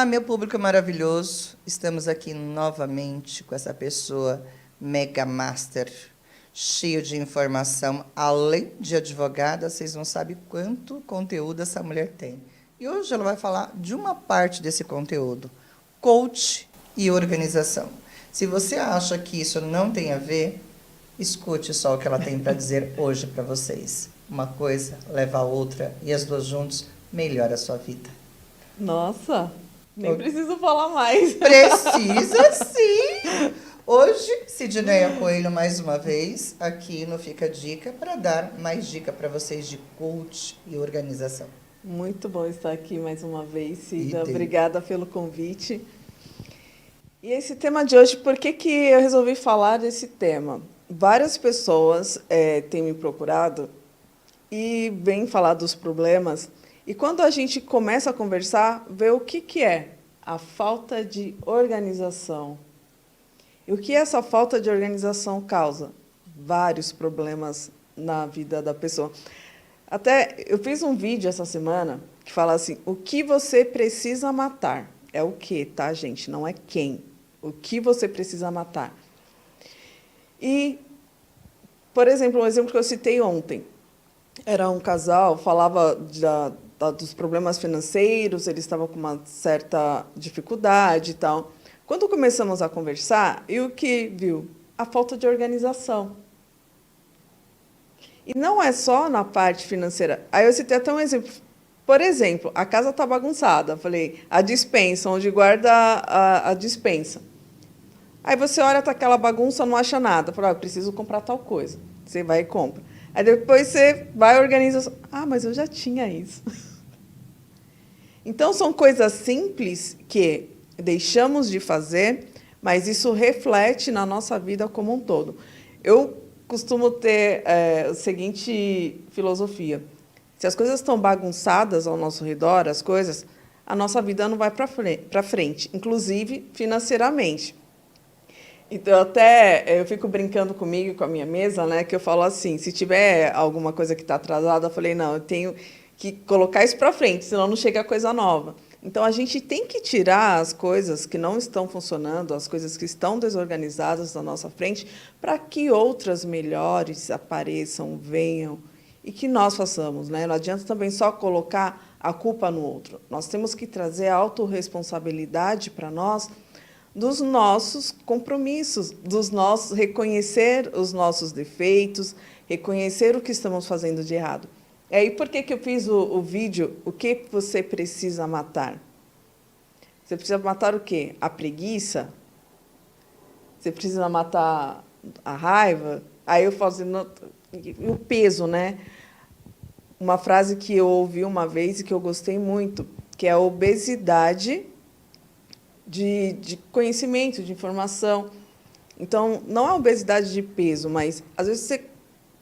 Olá, meu público maravilhoso. Estamos aqui novamente com essa pessoa mega master, cheio de informação. Além de advogada, vocês não sabem quanto conteúdo essa mulher tem. E hoje ela vai falar de uma parte desse conteúdo, coach e organização. Se você acha que isso não tem a ver, escute só o que ela tem para dizer hoje para vocês. Uma coisa leva a outra e as duas juntos melhora a sua vida. Nossa, nem preciso falar mais. Precisa sim! Hoje, Sidneia Coelho, mais uma vez, aqui no Fica Dica, para dar mais dica para vocês de coach e organização. Muito bom estar aqui mais uma vez, Cida. Obrigada pelo convite. E esse tema de hoje, por que eu resolvi falar desse tema? Várias pessoas têm me procurado e vêm falar dos problemas. E quando a gente começa a conversar, vê o que é a falta de organização. E o que essa falta de organização causa? Vários problemas na vida da pessoa. Até eu fiz um vídeo essa semana que fala assim, o que você precisa matar. É o que, tá, gente? Não é quem. O que você precisa matar. E, por exemplo, um exemplo que eu citei ontem. Era um casal, falava dos problemas financeiros, eles estavam com uma certa dificuldade e tal. Quando começamos a conversar, e o que viu? A falta de organização. E não é só na parte financeira. Aí eu citei até um exemplo. Por exemplo, a casa está bagunçada. Falei, a despensa, onde guarda a despensa. Aí você olha para aquela bagunça, não acha nada. Fala, preciso comprar tal coisa. Você vai e compra. Aí depois você vai e organiza. Ah, mas eu já tinha isso. Então, são coisas simples que deixamos de fazer, mas isso reflete na nossa vida como um todo. Eu costumo ter a seguinte filosofia. Se as coisas estão bagunçadas ao nosso redor, a nossa vida não vai para frente, inclusive financeiramente. Então, eu fico brincando comigo e com a minha mesa, né, que eu falo assim, se tiver alguma coisa que está atrasada, eu falei, não, eu tenho que colocar isso para frente, senão não chega coisa nova. Então, a gente tem que tirar as coisas que não estão funcionando, as coisas que estão desorganizadas da nossa frente, para que outras melhores apareçam, venham, e que nós façamos. Né? Não adianta também só colocar a culpa no outro. Nós temos que trazer a autorresponsabilidade para nós, dos nossos compromissos, reconhecer os nossos defeitos, reconhecer o que estamos fazendo de errado. E aí, por que eu fiz o vídeo, o que você precisa matar? Você precisa matar o quê? A preguiça? Você precisa matar a raiva? Aí eu falo assim, o peso, né? Uma frase que eu ouvi uma vez e que eu gostei muito, que é a obesidade de conhecimento, de informação. Então, não é obesidade de peso, mas, às vezes, você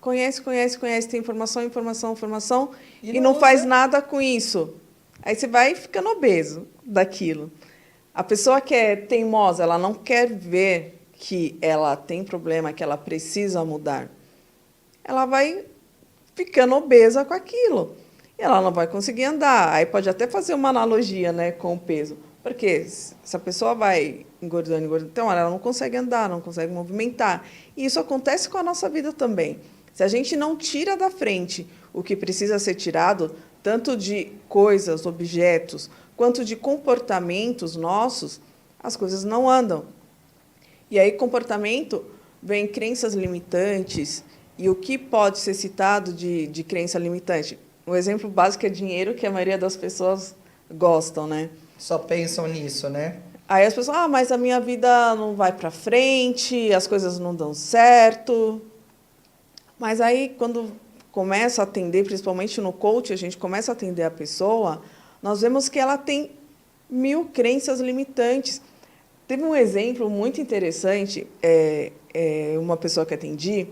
conhece, tem informação, e não faz nada com isso. Aí você vai ficando obeso daquilo. A pessoa que é teimosa, ela não quer ver que ela tem problema, que ela precisa mudar. Ela vai ficando obesa com aquilo. E ela não vai conseguir andar. Aí pode até fazer uma analogia, né, com o peso. Porque se a pessoa vai engordando, então ela não consegue andar, não consegue movimentar. E isso acontece com a nossa vida também. Se a gente não tira da frente o que precisa ser tirado, tanto de coisas, objetos, quanto de comportamentos nossos, as coisas não andam. E aí, comportamento, vem crenças limitantes. E o que pode ser citado de crença limitante? O exemplo básico é dinheiro, que a maioria das pessoas gostam, né? Só pensam nisso, né? Aí as pessoas, mas a minha vida não vai para frente, as coisas não dão certo. Mas aí, quando começa a atender, principalmente no coach, a gente começa a atender a pessoa, nós vemos que ela tem 1000 crenças limitantes. Teve um exemplo muito interessante, uma pessoa que atendi,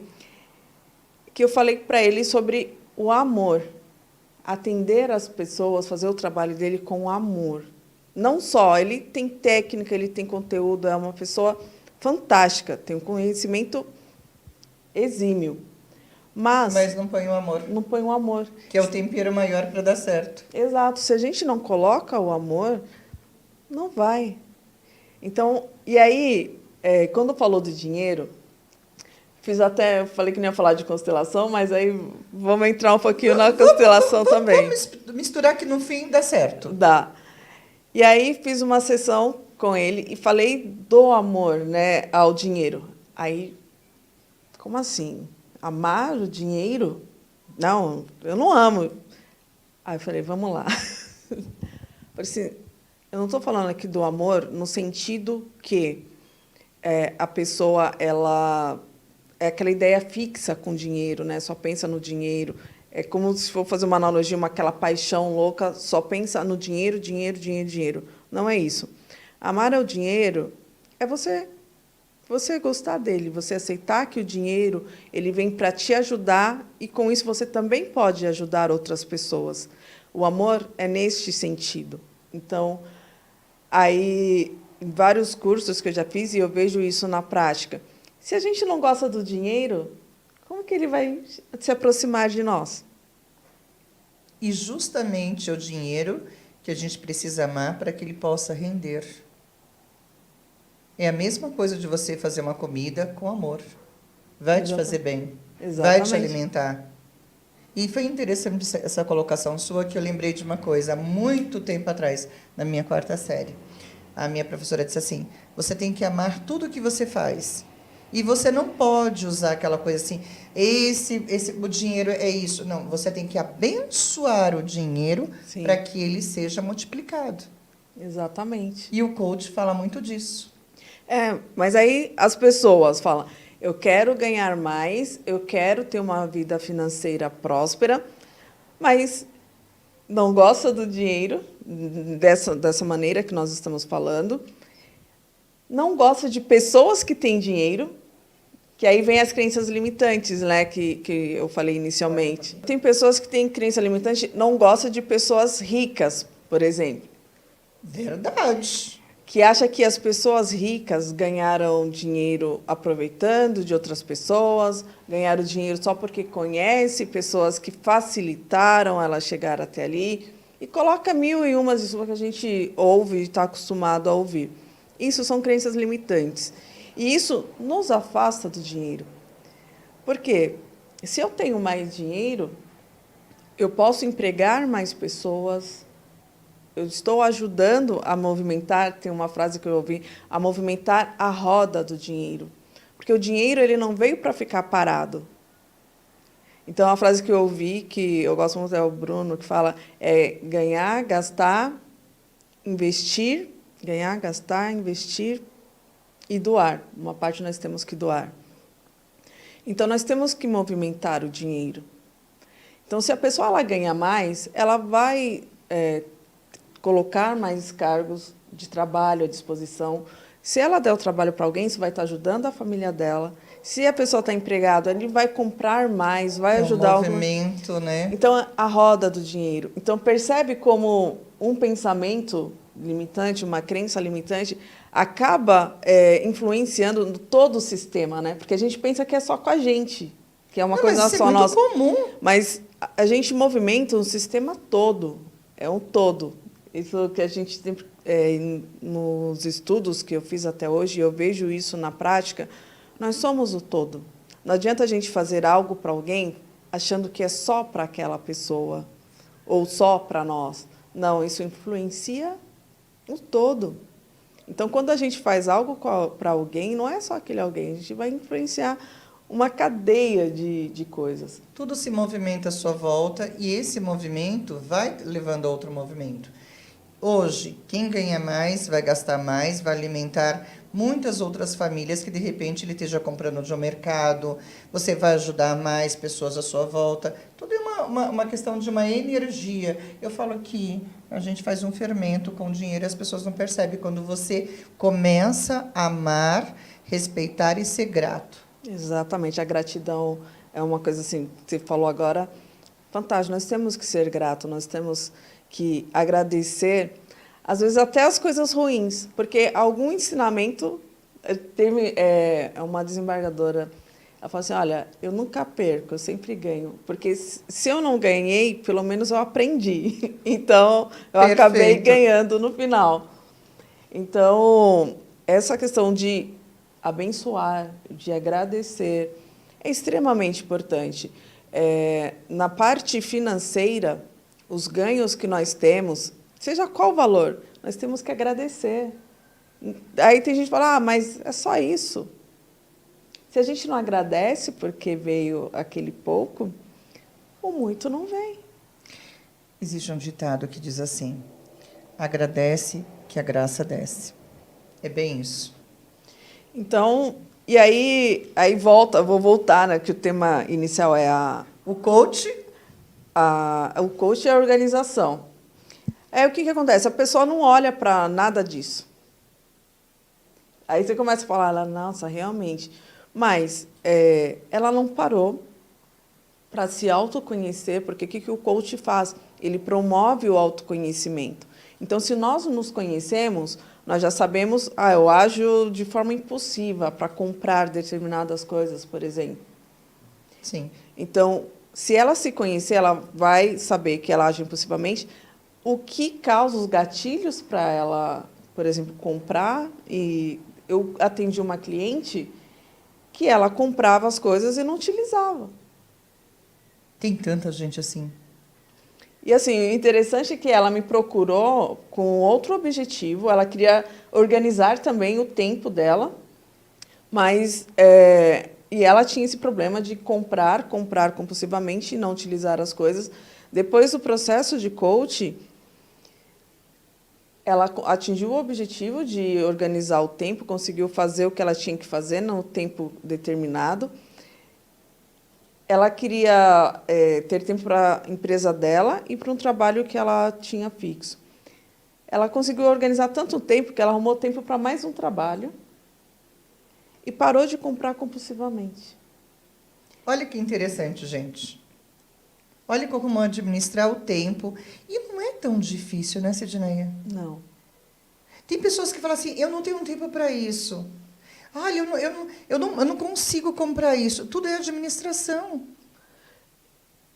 que eu falei para ele sobre o amor. Atender as pessoas, fazer o trabalho dele com amor. Não só, ele tem técnica, ele tem conteúdo, é uma pessoa fantástica, tem um conhecimento exímio. Mas não põe o amor. Não põe o amor. Que é o tempero maior para dar certo. Exato. Se a gente não coloca o amor, Não vai. Então, e aí, quando falou do dinheiro, falei que não ia falar de constelação, mas aí vamos entrar um pouquinho na constelação também. Vamos misturar que no fim dá certo. Dá. E aí fiz uma sessão com ele e falei do amor, né, ao dinheiro. Aí, como assim? Amar o dinheiro? Não, eu não amo. Aí eu falei, vamos lá. Falei assim, eu não estou falando aqui do amor no sentido que a pessoa ela é aquela ideia fixa com dinheiro, né? Só pensa no dinheiro. É como se for fazer uma analogia, aquela paixão louca, só pensa no dinheiro, dinheiro, dinheiro, dinheiro. Não é isso. Amar ao dinheiro é você gostar dele, você aceitar que o dinheiro ele vem para te ajudar e, com isso, você também pode ajudar outras pessoas. O amor é neste sentido. Então, aí, em vários cursos que eu já fiz, e eu vejo isso na prática, se a gente não gosta do dinheiro, como que ele vai se aproximar de nós? E justamente é o dinheiro que a gente precisa amar para que ele possa render. É a mesma coisa de você fazer uma comida com amor. Vai te fazer bem. Vai te alimentar. E foi interessante essa colocação sua, que eu lembrei de uma coisa. Há muito tempo atrás, na minha 4ª série, a minha professora disse assim, você tem que amar tudo que você faz. E você não pode usar aquela coisa assim, o dinheiro é isso. Não, você tem que abençoar o dinheiro para que ele seja multiplicado. Exatamente. E o coach fala muito disso. Mas aí as pessoas falam, eu quero ganhar mais, eu quero ter uma vida financeira próspera, mas não gosta do dinheiro, dessa maneira que nós estamos falando, não gosta de pessoas que têm dinheiro, que aí vem as crenças limitantes, né, que eu falei inicialmente. Tem pessoas que têm crença limitante, não gosta de pessoas ricas, por exemplo. Verdade. Que acha que as pessoas ricas ganharam dinheiro aproveitando de outras pessoas, ganharam dinheiro só porque conhece pessoas que facilitaram ela chegar até ali, e coloca 1001 desculpas que a gente ouve e está acostumado a ouvir. Isso são crenças limitantes. E isso nos afasta do dinheiro. Por quê? Se eu tenho mais dinheiro, eu posso empregar mais pessoas, eu estou ajudando a movimentar, tem uma frase que eu ouvi, a movimentar a roda do dinheiro. Porque o dinheiro ele não veio para ficar parado. Então, a frase que eu ouvi, que eu gosto muito, é o Bruno, que fala, é ganhar, gastar, investir, ganhar, gastar, investir e doar. Uma parte nós temos que doar. Então, nós temos que movimentar o dinheiro. Então, se a pessoa ela ganha mais, ela vai colocar mais cargos de trabalho à disposição. Se ela der o trabalho para alguém, isso vai estar ajudando a família dela. Se a pessoa está empregada, ele vai comprar mais, vai ajudar... o movimento, né? Então, a roda do dinheiro. Então, percebe como um pensamento limitante, uma crença limitante, acaba influenciando todo o sistema, né? Porque a gente pensa que é só com a gente, que é uma coisa só nossa. Mas isso é muito comum. Mas a gente movimenta um sistema todo, é um todo. Isso que a gente sempre, nos estudos que eu fiz até hoje, eu vejo isso na prática, nós somos o todo. Não adianta a gente fazer algo para alguém achando que é só para aquela pessoa ou só para nós. Não, isso influencia o todo. Então, quando a gente faz algo para alguém, não é só aquele alguém, a gente vai influenciar uma cadeia de coisas. Tudo se movimenta à sua volta e esse movimento vai levando a outro movimento. Hoje, quem ganha mais vai gastar mais, vai alimentar muitas outras famílias que, de repente, ele esteja comprando de um mercado, você vai ajudar mais pessoas à sua volta. Tudo é uma questão de uma energia. Eu falo que a gente faz um fermento com dinheiro e as pessoas não percebem quando você começa a amar, respeitar e ser grato. Exatamente. A gratidão é uma coisa assim, que você falou agora, fantástico. Nós temos que ser gratos, nós temos que agradecer, às vezes até as coisas ruins, porque algum ensinamento... Teve uma desembargadora, ela falou assim, olha, eu nunca perco, eu sempre ganho, porque se eu não ganhei, pelo menos eu aprendi. Então, eu acabei ganhando no final. Então, essa questão de abençoar, de agradecer, é extremamente importante. Na parte financeira, os ganhos que nós temos, seja qual o valor, nós temos que agradecer. Aí tem gente que fala, mas é só isso. Se a gente não agradece porque veio aquele pouco, o muito não vem. Existe um ditado que diz assim: agradece que a graça desce. É bem isso. Então, e aí vou voltar, né, que o tema inicial é o coach. O coach é a organização. O que acontece? A pessoa não olha para nada disso. Aí você começa a falar, nossa, realmente. Mas ela não parou para se autoconhecer, porque o que o coach faz? Ele promove o autoconhecimento. Então, se nós nos conhecemos, nós já sabemos, eu ajo de forma impulsiva para comprar determinadas coisas, por exemplo. Sim. Então, se ela se conhecer, ela vai saber que ela age impulsivamente. O que causa os gatilhos para ela, por exemplo, comprar? E eu atendi uma cliente que ela comprava as coisas e não utilizava. Tem tanta gente assim. E, assim, o interessante é que ela me procurou com outro objetivo. Ela queria organizar também o tempo dela, mas e ela tinha esse problema de comprar compulsivamente e não utilizar as coisas. Depois do processo de coach, ela atingiu o objetivo de organizar o tempo, conseguiu fazer o que ela tinha que fazer no tempo determinado. Ela queria ter tempo para a empresa dela e para um trabalho que ela tinha fixo. Ela conseguiu organizar tanto tempo que ela arrumou tempo para mais um trabalho e parou de comprar compulsivamente. Olha que interessante, gente. Olha como administrar o tempo. E não é tão difícil, né, Sidneia? Não. Tem pessoas que falam assim, eu não tenho tempo para isso. Olha, eu não consigo comprar isso. Tudo é administração.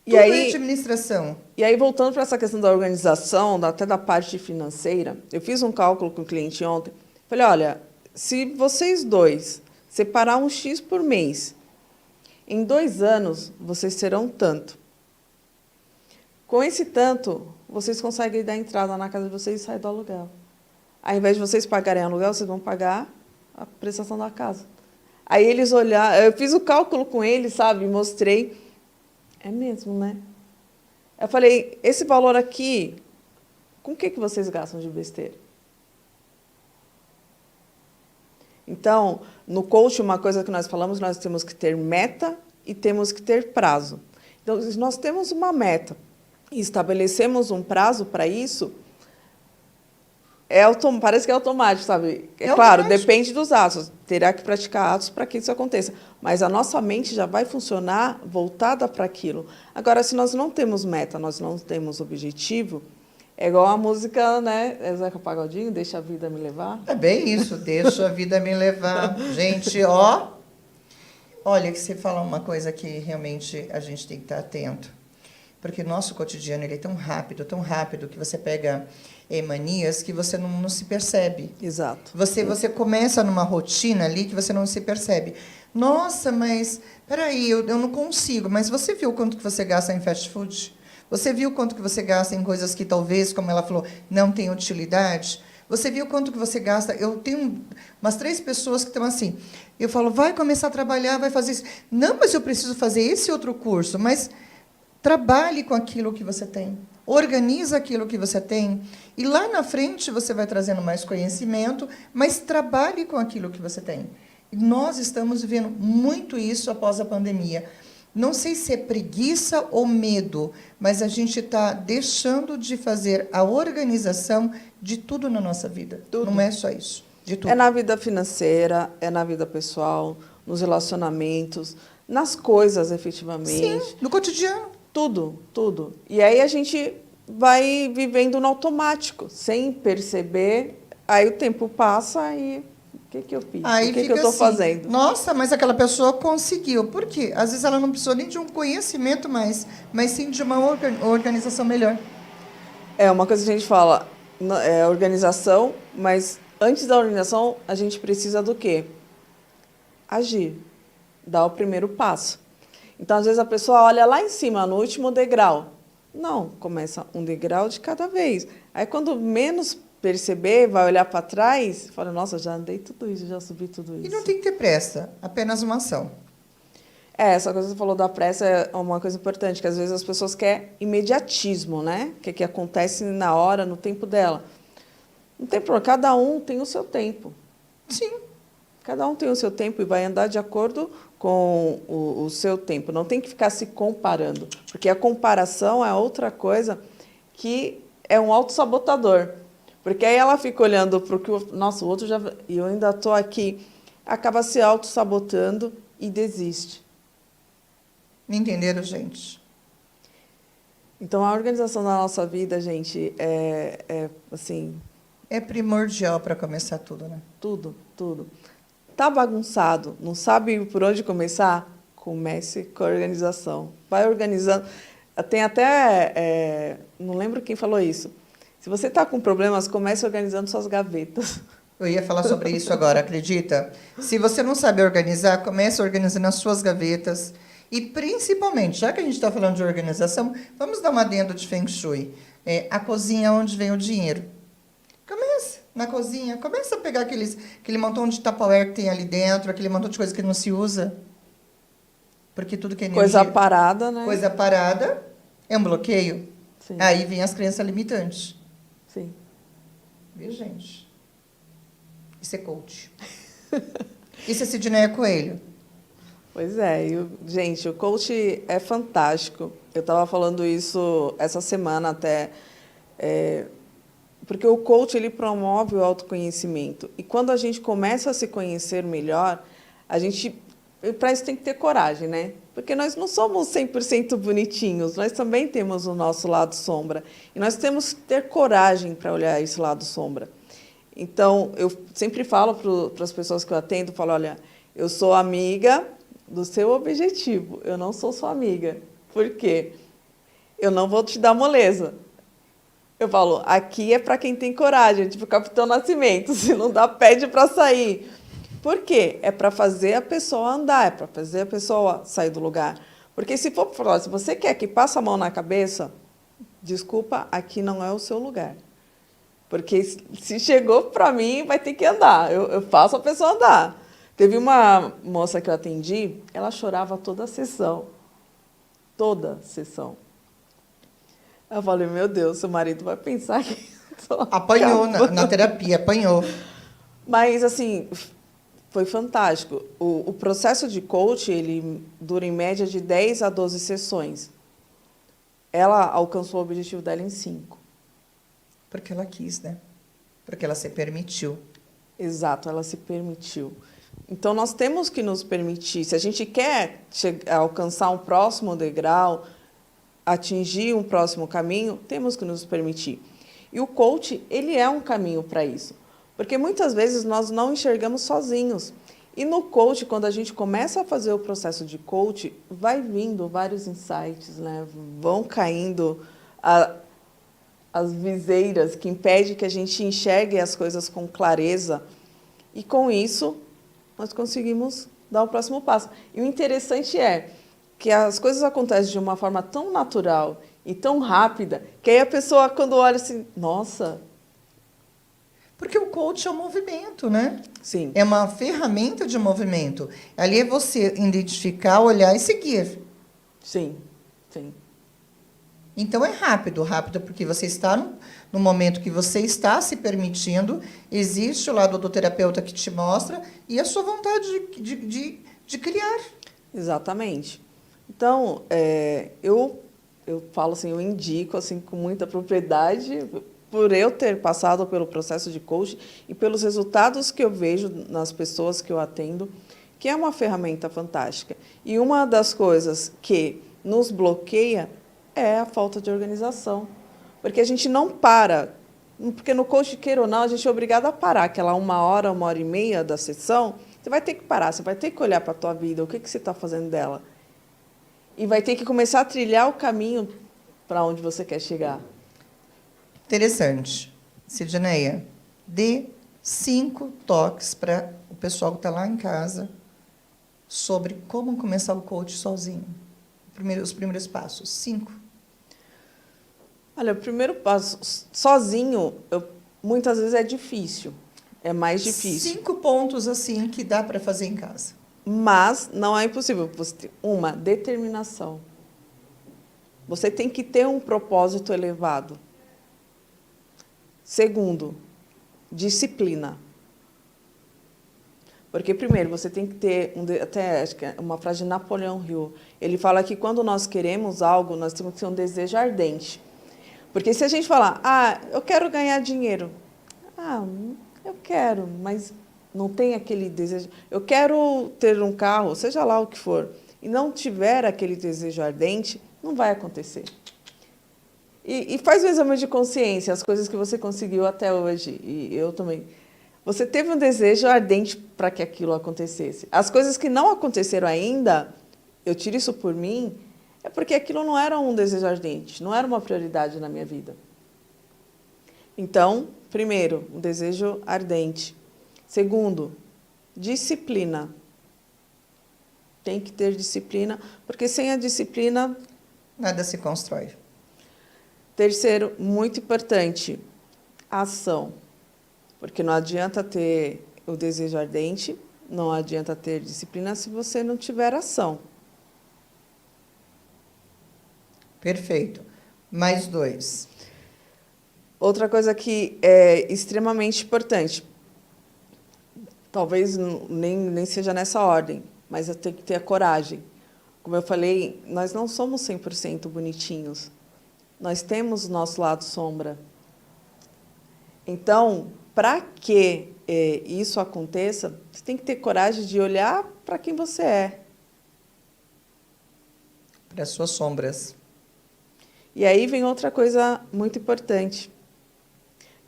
Tudo é administração. E aí, voltando para essa questão da organização, até da parte financeira, eu fiz um cálculo com o cliente ontem. Falei, olha, se vocês dois separar um X por mês, em 2 anos, vocês terão tanto. Com esse tanto, vocês conseguem dar entrada na casa de vocês e sair do aluguel. Ao invés de vocês pagarem aluguel, vocês vão pagar a prestação da casa. Aí eles olharam, eu fiz o cálculo com eles, sabe? Mostrei. É mesmo, né? Eu falei, esse valor aqui, com o que vocês gastam de besteira? Então, no coach, uma coisa que nós falamos, nós temos que ter meta e temos que ter prazo. Então, se nós temos uma meta e estabelecemos um prazo para isso, parece que é automático, sabe? Claro, depende dos atos. Terá que praticar atos para que isso aconteça. Mas a nossa mente já vai funcionar voltada para aquilo. Agora, se nós não temos meta, nós não temos objetivo, é igual a música, né? Zeca Pagodinho, Deixa a Vida Me Levar. É bem isso, deixa a vida me levar. Gente, olha que você fala uma coisa que realmente a gente tem que estar atento. Porque o nosso cotidiano ele é tão rápido, que você pega manias que você não se percebe. Exato. Você começa numa rotina ali que você não se percebe. Nossa, mas peraí, eu não consigo. Mas você viu quanto que você gasta em fast food? Você viu quanto que você gasta em coisas que talvez, como ela falou, não tem utilidade? Você viu quanto que você gasta? Eu tenho umas 3 pessoas que estão assim. Eu falo, vai começar a trabalhar, vai fazer isso. Não, mas eu preciso fazer esse outro curso. Mas trabalhe com aquilo que você tem. Organiza aquilo que você tem. E lá na frente você vai trazendo mais conhecimento, mas trabalhe com aquilo que você tem. E nós estamos vivendo muito isso após a pandemia. Não sei se é preguiça ou medo, mas a gente está deixando de fazer a organização de tudo na nossa vida. Tudo. Não é só isso. De tudo. É na vida financeira, é na vida pessoal, nos relacionamentos, nas coisas, efetivamente. Sim, no cotidiano. Tudo. E aí a gente vai vivendo no automático, sem perceber. Aí o tempo passa e o que eu fiz? Aí o que eu estou fazendo? Nossa, mas aquela pessoa conseguiu. Por quê? Às vezes ela não precisou nem de um conhecimento mais, mas sim de uma organização melhor. É uma coisa que a gente fala, organização, mas Antes da organização, a gente precisa do quê? Agir, dar o primeiro passo. Então, às vezes, a pessoa olha lá em cima, no último degrau. Não, começa um degrau de cada vez. Aí, quando menos perceber, vai olhar para trás, fala, nossa, já andei tudo isso, já subi tudo isso. E não tem que ter pressa, apenas uma ação. Essa coisa que você falou da pressa é uma coisa importante, que às vezes as pessoas querem imediatismo, né? Que acontece na hora, no tempo dela. Não tem problema, cada um tem o seu tempo. Sim. Cada um tem o seu tempo e vai andar de acordo com o seu tempo. Não tem que ficar se comparando, porque a comparação é outra coisa que é um autossabotador. Porque aí ela fica olhando para o que nossa, o outro já... E eu ainda estou aqui. Acaba se autossabotando e desiste. Me entenderam, gente? Então, a organização da nossa vida, gente, assim... É primordial para começar tudo, né? Tudo, tudo. Tá bagunçado, não sabe por onde começar? Comece com a organização. Vai organizando. Tem até... não lembro quem falou isso. Se você está com problemas, comece organizando suas gavetas. Eu ia falar sobre isso agora, acredita? Se você não sabe organizar, comece organizando as suas gavetas. E, principalmente, já que a gente está falando de organização, vamos dar uma adendo de Feng Shui. A cozinha é onde vem o dinheiro. Comece na cozinha. Começa a pegar aquele montão de Tupperware que tem ali dentro, aquele montão de coisa que não se usa. Porque tudo que é energia... Coisa parada, né? Coisa parada é um bloqueio. Sim. Aí vem as crenças limitantes. Sim. Viu, gente? Isso é coach. Isso é Sidneia Coelho. Pois é. Gente, o coach é fantástico. Eu estava falando isso essa semana até... porque o coach ele promove o autoconhecimento. E quando a gente começa a se conhecer melhor, para isso tem que ter coragem, né? Porque nós não somos 100% bonitinhos, nós também temos o nosso lado sombra. E nós temos que ter coragem para olhar esse lado sombra. Então, eu sempre falo para as pessoas que eu atendo, falo, olha, eu sou amiga do seu objetivo, eu não sou sua amiga. Por quê? Eu não vou te dar moleza. Eu falo, aqui é para quem tem coragem, tipo o Capitão Nascimento, se não dá, pede para sair. Por quê? É para fazer a pessoa andar, é para fazer a pessoa sair do lugar. Porque se for falar, se você quer que passe a mão na cabeça, desculpa, aqui não é o seu lugar. Porque se chegou para mim, vai ter que andar, eu faço a pessoa andar. Teve uma moça que eu atendi, ela chorava toda a sessão. Toda a sessão. Eu falei, meu Deus, seu marido vai pensar que... Apanhou na terapia, apanhou. Mas, assim, foi fantástico. O processo de coach, ele dura em média de 10 a 12 sessões. Ela alcançou o objetivo dela em 5. Porque ela quis, né? Porque ela se permitiu. Exato, ela se permitiu. Então, nós temos que nos permitir. Se a gente quer alcançar um próximo degrau, atingir um próximo caminho, temos que nos permitir. E o coach, ele é um caminho para isso. Porque muitas vezes nós não enxergamos sozinhos. E no coach, quando a gente começa a fazer o processo de coach, vai vindo vários insights, né? Vão caindo as viseiras que impedem que a gente enxergue as coisas com clareza. E com isso, nós conseguimos dar o próximo passo. E o interessante é que as coisas acontecem de uma forma tão natural e tão rápida, que aí a pessoa, quando olha assim, nossa... Porque o coach é um movimento, né? Sim. É uma ferramenta de movimento. Ali é você identificar, olhar e seguir. Sim, sim. Então, é rápido porque você está no momento que você está se permitindo, existe o lado do terapeuta que te mostra e a sua vontade de criar. Exatamente. Então, eu falo assim, eu indico assim, com muita propriedade, por eu ter passado pelo processo de coaching e pelos resultados que eu vejo nas pessoas que eu atendo, que é uma ferramenta fantástica. E uma das coisas que nos bloqueia é a falta de organização. Porque a gente não para. Porque no coaching, queira ou não, a gente é obrigado a parar. Aquela 1h e meia da sessão, você vai ter que parar, você vai ter que olhar para a tua vida, o que você está fazendo dela. E vai ter que começar a trilhar o caminho para onde você quer chegar. Interessante. Sidneia, dê 5 toques para o pessoal que está lá em casa sobre como começar o coach sozinho. Os primeiros passos. 5. Olha, o primeiro passo, sozinho, muitas vezes é difícil. É mais difícil. 5 pontos, assim, que dá para fazer em casa. Mas não é impossível. Você ter uma determinação. Você tem que ter um propósito elevado. Segundo, disciplina. Porque, primeiro, você tem que ter, até acho que é uma frase de Napoleão Hill, ele fala que quando nós queremos algo, nós temos que ter um desejo ardente. Porque se a gente falar, eu quero ganhar dinheiro. Eu quero, mas não tem aquele desejo. Eu quero ter um carro, seja lá o que for, e não tiver aquele desejo ardente, não vai acontecer. E faz um exame de consciência, as coisas que você conseguiu até hoje, e eu também. Você teve um desejo ardente para que aquilo acontecesse. As coisas que não aconteceram ainda, eu tiro isso por mim, é porque aquilo não era um desejo ardente, não era uma prioridade na minha vida. Então, primeiro, um desejo ardente. Segundo, disciplina. Tem que ter disciplina, porque sem a disciplina... Nada se constrói. Terceiro, muito importante, ação. Porque não adianta ter o desejo ardente, não adianta ter disciplina se você não tiver ação. Perfeito. Mais 2. Outra coisa que é extremamente importante, talvez nem seja nessa ordem, mas eu tenho que ter a coragem. Como eu falei, nós não somos 100% bonitinhos. Nós temos o nosso lado sombra. Então, para que isso aconteça, você tem que ter coragem de olhar para quem você é. Para as suas sombras. E aí vem outra coisa muito importante,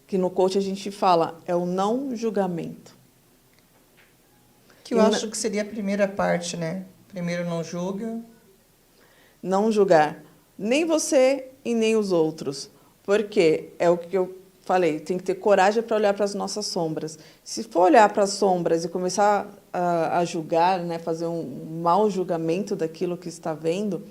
que no coach a gente fala, é o não julgamento. Que eu acho que seria a primeira parte, né? Primeiro não julga. Não julgar nem você e nem os outros. Porque é o que eu falei, tem que ter coragem para olhar para as nossas sombras. Se for olhar para as sombras e começar a julgar, né, fazer um mau julgamento daquilo que está vendo,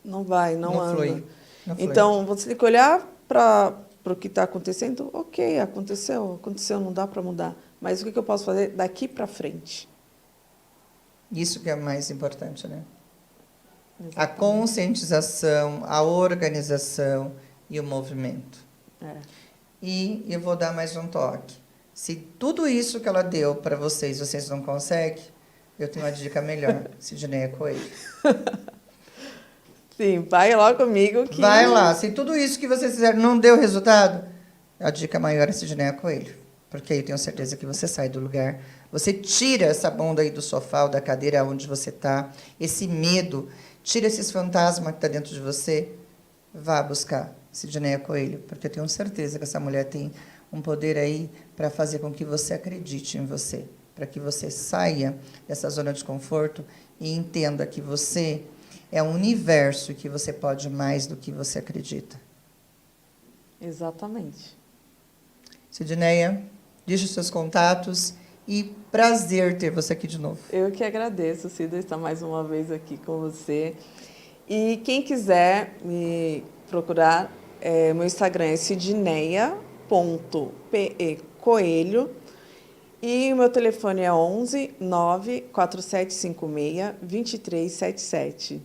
não vai, não anda. Flui. Não flui. Então, você tem que olhar para o que está acontecendo. Ok, aconteceu, não dá para mudar. Mas o que eu posso fazer daqui para frente? Isso que é mais importante, né? Exatamente. A conscientização, a organização e o movimento. E eu vou dar mais um toque. Se tudo isso que ela deu para vocês não conseguem, eu tenho uma dica melhor. Sidneia Coelho. Sim, vai lá comigo. Vai lá. Se tudo isso que vocês fizeram não deu resultado, a dica maior é Sidneia Coelho. Porque aí eu tenho certeza que você sai do lugar, você tira essa bunda aí do sofá ou da cadeira onde você está, esse medo, tira esses fantasmas que está dentro de você, vá buscar Sidneia Coelho, porque eu tenho certeza que essa mulher tem um poder aí para fazer com que você acredite em você, para que você saia dessa zona de conforto e entenda que você é um universo e que você pode mais do que você acredita. Exatamente. Sidneia, deixe os seus contatos e prazer ter você aqui de novo. Eu que agradeço, Cida, estar mais uma vez aqui com você. E quem quiser me procurar, meu Instagram é sidneia.pecoelho e o meu telefone é 11 94756 2377.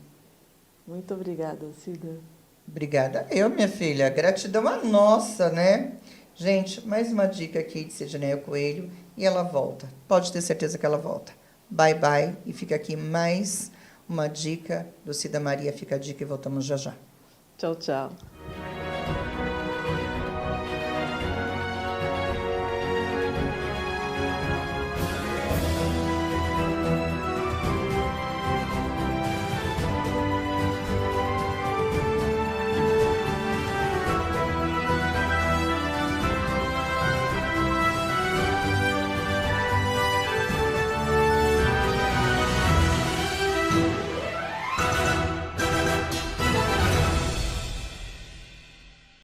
Muito obrigada, Cida. Obrigada. Minha filha, gratidão a nossa, né? Gente, mais uma dica aqui de Sidneia Coelho e ela volta. Pode ter certeza que ela volta. Bye, bye. E fica aqui mais uma dica do Cida Maria. Fica a dica e voltamos já já. Tchau, tchau.